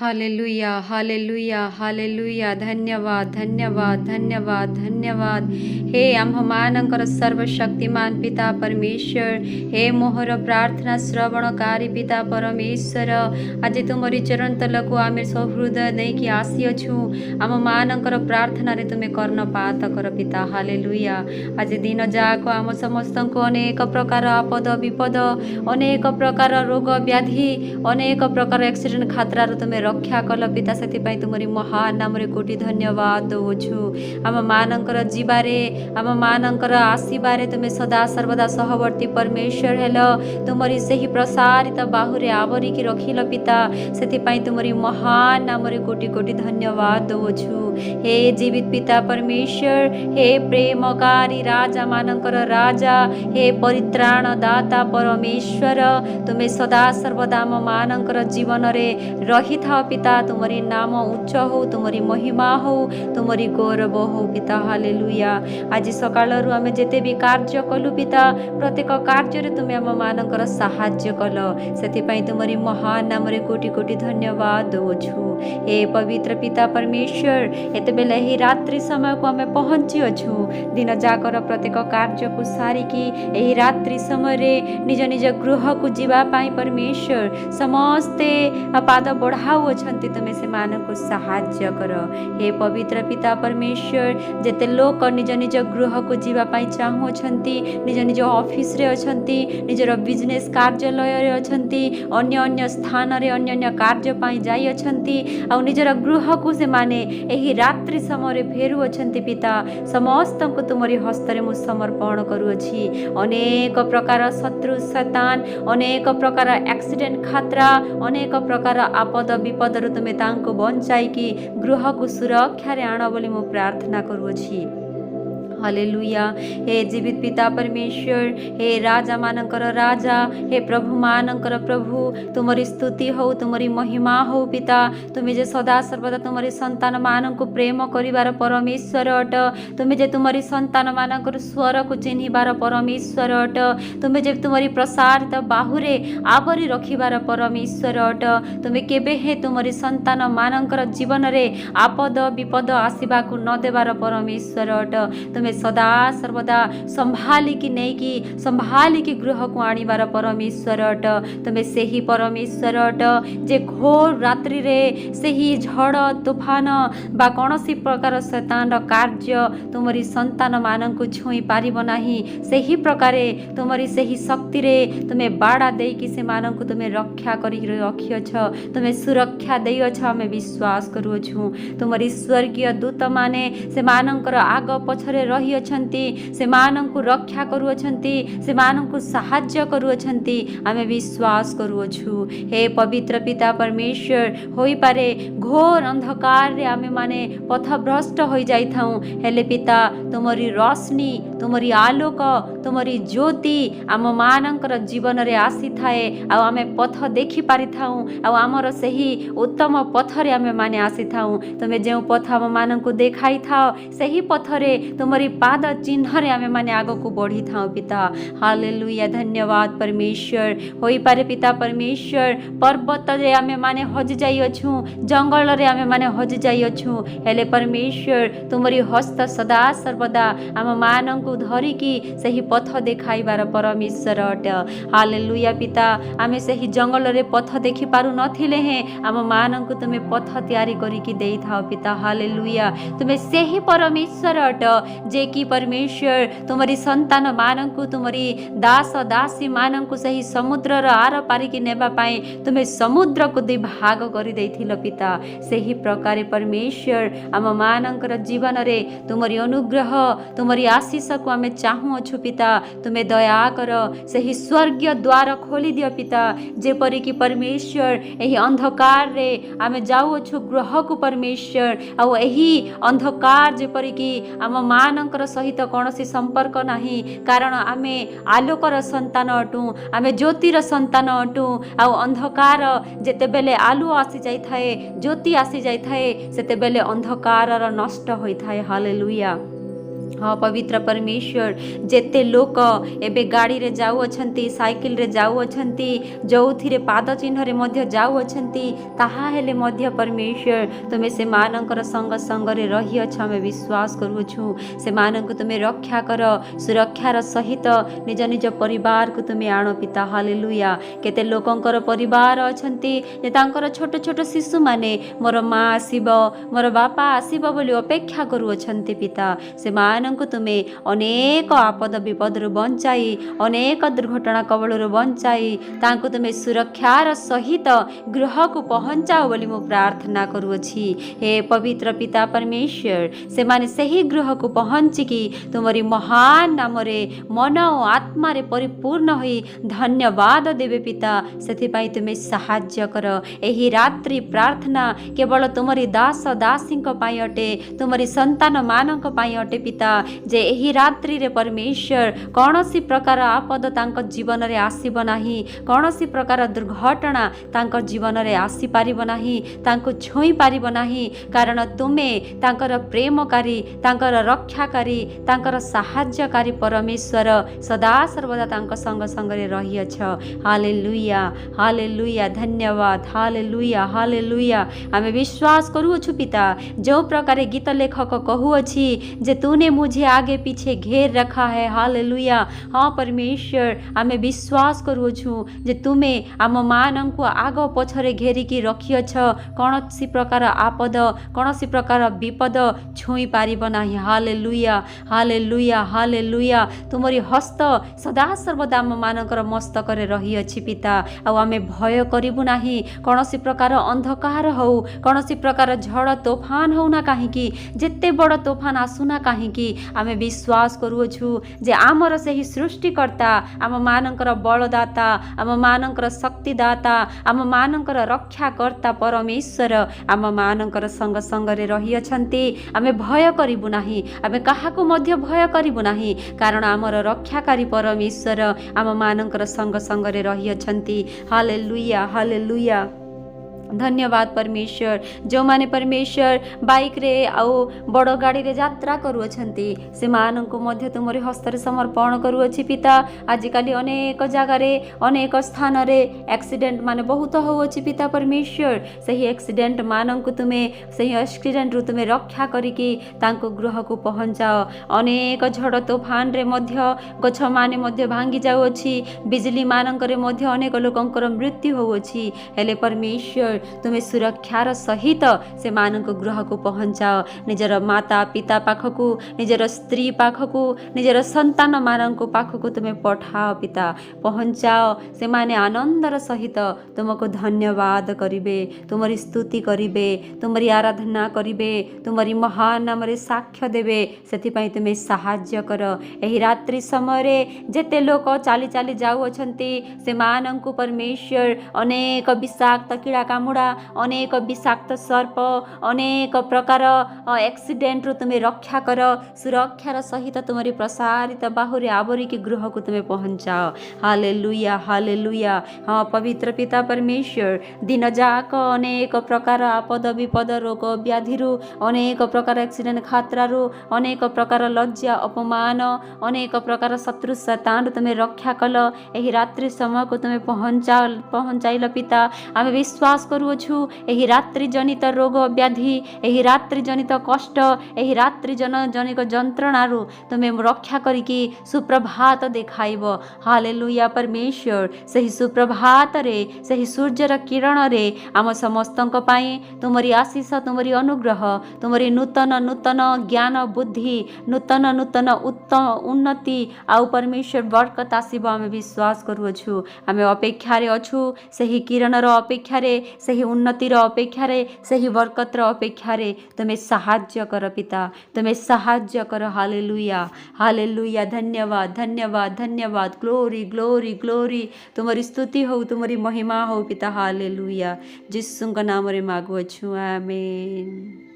Hallelujah hallelujah hallelujah धन्यवाद धन्यवाद धन्यवाद धन्यवाद हे आम्भमानंकर सर्वशक्तिमान पिता परमेश्वर हे मोहर प्रार्थना श्रवणकारी पिता परमेश्वर आज तुमरी चरण तलको आमे सहृदय नहीं कि आसीअछु आममानंकर प्रार्थना रे तुमे कर्णपात कर पिता हालेलुया आज दिन जाक आम समस्त को अनेक प्रकार आपद विपद अनेक प्रकार रोग व्याधि अनेक प्रकार एक्सीडेंट खतरा तुमे रक्षा कल पिता से तुमरी महान नाम कोटि धन्यवाद दौछु आम मानकर जीवारे आम मानकर आसीबारे तुमे सदा सर्वदा सहवर्ती परमेश्वर हेल तुमरी सही प्रसारित बाहुरे आवरिकी रखिल पिता से तुमरी महान नाम कोटि कोटि धन्यवाद दौछु हे जीवित पिता परमेश्वर हे प्रेमकारी राजा मानकर राजा हे परित्राण दाता परमेश्वर तुमे सदा सर्वदा आम मानकर जीवन रे रही था पिता तुमरी नाम उच्च हो तुमरी महिमा हो तुमरी गौरव हो पिता हालेलुया आज सकाळ आम जेते भी कार्य कलु पिता प्रत्येक कार्य रे तुमे आम मानकर सहाय्य कल से तुमरी महान नाम रे कोटि कोटि धन्यवाद दौछु हे पवित्र पिता परमेश्वर एते बेले ही रात्रि समय को आम पहुंची अछु दिन जाकर प्रत्येक कार्य को सारिकी एही रात्रि समय रे निज निज गृह को जीवा पाई परमेश्वर समस्ते पाद बढ़ाऊ अछंती तुमे से मानक सहाय्य कर हे पवित्र पिता परमेश्वर जेते लोक निज निज गृह को जीवा पाई चाहू अछंती निज निज ऑफिस रे अछंती निजर बिजनेस कार्यालय रे अछंती अन्य अन्य स्थान रे अन्य अन्य कार्य पाई जाई अछंती आ निजर गृह को से माने एही रात्रि समय रे फेरु अछंती पिता समस्त को तुमरी हस्त रे मु समर्पण करूअछि अनेक प्रकार शत्रु शैतान अनेक प्रकार एक्सीडेंट खतरा अनेक प्रकार आपद विपद रु तुमे तांको बंचाई कि गृह को सुरक्षा रे आण बोली मु प्रार्थना करूअछि हालेलुया हे जीवित पिता परमेश्वर हे राजा मानकर राजा हे प्रभु मानकर प्रभु तुमरी स्तुति हो तुमरी महिमा हो पिता तुम्हें जे सदा सर्वदा तुमरी संतान मान को प्रेम करिवार परमेश्वर अट तुम्हें जे तुमरी संतान मानकर स्वर को चिन्हिबार परमेश्वर अट तुम्हें जे तुमरी प्रसारित बाहुरे आवरी रखिबार परमेश्वर अट तुम्हें केबे हे तुमरी संतान मानकर जीवन रे आपद विपद आसीबा को न देबार परमेश्वर अट तुम्हें सदा सर्वदा संभालिकी नेकी संभालिकी गृह को आनिबार परमेश्वर अट तुमे सेही परमेश्वर अट जे घोर रात्रि रे सेही झड़ तूफान बा कौनसी प्रकार शैतान कार्य तुमरी संतान मान को छुई पारिब नाही सेही प्रकारे तुमरी सेही शक्ति रे तुमे बाड़ा देकी से मान को तुमे रक्षा करी रखियछ तुमे सुरक्षा देयछ हमें विश्वास करूछु तुमरी स्वर्गीय दूत माने से मानकर आग पछरे रही अछंती से मानंकु रक्षा करूअछंती से मानंकु सहाय्य करूअछंती आमे विश्वास करूअछु हे पवित्र पिता परमेश्वर होई पारे घोर अंधकार रे आमे माने पथभ्रष्ट होई जाई थाउ हेले पिता तुमरी रोशनी तुमरी आलोक तुमरी ज्योति आम मानंकर जीवन रे आसी थाए आ आमे पथ देखि पारि थाउ आ हमर सही उत्तम पथ रे आमे माने आसी थाउ तुमे जे पथ आम मानंकु देखाई थाओ सही पथ रे तुमरी पाद चिन्ह रे आमे माने आगो को बढ़ी था पिता हालेलुया धन्यवाद परमेश्वर होई पारे पिता परमेश्वर पर्वत रे आमे माने हज जाई अछु जंगल रे आमे माने हज जाई अछु हेले परमेश्वर तुमरी हस्त सदा सर्वदा आम मानंकु धरि की सही पथ देखाइबार परमेश्वर अट हालेलुया पिता आमे सही जंगल रे पथ देखि पारु नथिले हे आम मानंकु तुमे पथ तयारी करी की देई थाओ पिता हालेलुया तुमे सही परमेश्वर अट जे कि परमेश्वर तुमरी संतान मानंकु तुमरी दास दासी मानंकु सही समुद्र र आर पारिकी नेबा पाए तुम्हें समुद्र को दुई भाग करि देइथिल पिता सही प्रकार परमेश्वर आम मानंकर जीवन रे तुमरी अनुग्रह तुमरी आशीष को आमे चाहू अछु पिता तुम्हें दया कर सही स्वर्गीय द्वार खोली दियो पिता जेपरि कि परमेश्वर एही अंधकार रे आमे जाऊ अछु ग्रह को परमेश्वर आ एही अंधकार जेपरि कि आम मानंकर सहित कौनसी संपर्क नहीं कारण आमे आलोकर संतान अटू आमे ज्योतिर संतान अटू आ अंधकार जेते बेले आलु आसी जाई थाए ज्योति आसी जाई थाए सेते बेले अंधकार नष्ट होई थाए हालेलुया हाँ पवित्र परमेश्वर जेते लोक एबे गाड़ी रे जाऊ अछंती साइकिल रे जाऊ अछंती जोथिरे पाद चिन्ह रे मध्य जाऊ अछंती ताहा हेले मध्य परमेश्वर तुमे से मानकर संग संग रे रही अछ हमें विश्वास करू छु से मानक तुमे रक्षा कर सुरक्षार सहित निज निज परिवार को तुमे आण पिता हालेलुया केते लोकंकर परिवार अछंती जे तांकर छोट छोट शिशु माने मोर माँ आसीबो मोर बापा आसीबो बोली अपेक्षा करू अछंती पिता से ମାନଙ୍କୁ ତୁମେ ଅନେକ ଆପଦ ବିପଦରୁ ବଞ୍ଚାଇ ଅନେକ ଦୁର୍ଘଟଣା କବଳରୁ ବଞ୍ଚାଇ ତାଙ୍କୁ ତୁମେ ସୁରକ୍ଷାର ସହିତ ଗୃହକୁ ପହଞ୍ଚାଅ ବୋଲି ମୁଁ ପ୍ରାର୍ଥନା କରୁଅଛି ହେ ପବିତ୍ର ପିତା ପରମେଶ୍ୱର ସେମାନେ ସେହି ଗୃହକୁ ପହଞ୍ଚିକି ତୁମରି ମହାନ ନାମରେ ମନ ଓ ଆତ୍ମାରେ ପରିପୂର୍ଣ୍ଣ ହୋଇ ଧନ୍ୟବାଦ ଦେବେ ପିତା ସେଥିପାଇଁ ତୁମେ ସାହାଯ୍ୟ କର ଏହି ରାତ୍ରି ପ୍ରାର୍ଥନା କେବଳ ତୁମରି ଦାସ ଦାସୀଙ୍କ ପାଇଁ ଅଟେ ତୁମରି ସନ୍ତାନମାନଙ୍କ ପାଇଁ ଅଟେ पिता जे एही रात्रि रे परमेश्वर कौनसी प्रकार आपद तांक जीवन रे आसीबो नाही कौनसी प्रकार दुर्घटना तांक जीवन रे आसी पारिबो नाही तांको छोई पारिबो नाही कारण तुमे तांकर प्रेमकारी तांकर रक्षाकारी तांकर सहाय्यकारी परमेश्वर सदा सर्वदा तांक संग संग रे रही अछ हालेलुया हालेलुया धन्यवाद हालेलुया हालेलुया आमे विश्वास करू छु पिता जो प्रकार गीत लेखक कहू अछि जे तूने मुझे आगे पीछे घेर रखा है हालेलुया हाँ परमेश्वर आमे विश्वास करूछु जे तुमे आम मानंकु आग पछरे घेरिकी रखिअछ कौनसी प्रकार आपद कौनसी प्रकार विपद छुई पारिब नाही हालेलुया हालेलुया हालेलुया तुमरी हस्त सदा सर्वदा आम मानकर मस्तक रे रही अछि पिता आ आमे भय करिबु नाही कौनसी प्रकार अंधकार हो कौनसी प्रकार झड़ तूफान हो ना काहेकि जेते बड़ तूफान आसुना काहेकि आमे विश्वास करूछु जे आमर सही सृष्टिकर्ता आम मानकर बलदाता आम मानकर शक्तिदाता आम मानकर रक्षाकर्ता परमेश्वर आम मानकर संग संग रे रही अछंती आमे भय करिबु नाही आमे काहाकु मध्य भय करिबु नाही कारण आमर रक्षाकारी परमेश्वर आम मानकर संग संग रे रही अछंती हालेलुया हालेलुया धन्यवाद परमेश्वर जो माने परमेश्वर बाइक रे आउ बड़ गाड़ी रे यात्रा करूछंती से माननको मध्य तुमरे हस्ତରେ समर्पण करूछि पिता आजिकाली अनेक जगह रे अनेक स्थान रे एक्सीडेंट माने बहुत होउछि पिता परमेश्वर सही एक्सीडेंट माननको तुमे सही एक्सीडेंट रु तुमे रक्षा करिकि तांको गृह को पहुंचाओ अनेक झड़ तूफान रे मध्य गछ माने मध्य भांगी जाउछि बिजली मानकरे मध्य अनेक लोकंकर मृत्यु होउछि हेले परमेश्वर तुम्हें सुरक्षार सहित से मानक गृह को पहुंचाओ निजर माता पिता पाखकु निजर स्त्री पाखकु निजर संतान मानक पाखकु तुम्हें पठाओ पिता पहुंचाओ से माने आनंदर सहित तुमको धन्यवाद करिवे तुमरी स्तुति करिवे तुमरी आराधना करिवे तुमरी महान नाम रे साक्ष्य देवे सेति तुम्हें साहाय्य कर एही रात्रि समय रे जेते लोक चाली चाली जाऊ अछंती से मानक परमेश्वर अनेक विषाक्त कीड़ा कामुड़ा अनेक विषाक्त सर्प अनेक प्रकार एक्सीडेंट रु तुम्हें रक्षा कर सुरक्षार सहित तुम्हारी प्रसारित बाहुरे आवरिक गृह को तुम्हें पहुंचाओ हालेलुया हालेलुया हाँ पवित्र पिता परमेश्वर दिन जाक अनेक प्रकार आपद विपद रोग व्याधि अनेक प्रकार एक्सीडेंट खतरा अनेक प्रकार लज्जा अपमान अनेक प्रकार शत्रु शैतान तुम्हें रक्षा कल एही रात्रि समय को तुम्हें पहुंचाइल पिता आम विश्वास करूछु एही रात्रि जनित रोग व्याधि एही रात्रि जनित कष्ट एही रात्रि जनित जंत्रणा तुम्हें रक्षा करिकी सुप्रभात देखाइब हालेलुया परमेश्वर सही सुप्रभात रे सही सूर्यर किरण रे आम समस्तंक पाई तुमरी आशीष तुमरी अनुग्रह तुमरी नूतन नूतन ज्ञान बुद्धि नूतन नूतन उत्तम उन्नति आउ परमेश्वर बरकत आसीब आम विश्वास करूछु आम अपेक्षा रे अछु सही किरण रो अपेक्षा रे सही उन्नतिर अपेक्षा रे सही बरकतर अपेक्षा रे तुम्हें साहाय्य कर पिता तुम्हें साहाय्य कर हालेलुया हालेलुया धन्यवाद धन्यवाद धन्यवाद ग्लोरी ग्लोरी ग्लोरी तुम्हारी स्तुति हो तुम्हारी महिमा हो पिता हालेलुया जिसुंग नाम रे मागुअछु आमेन।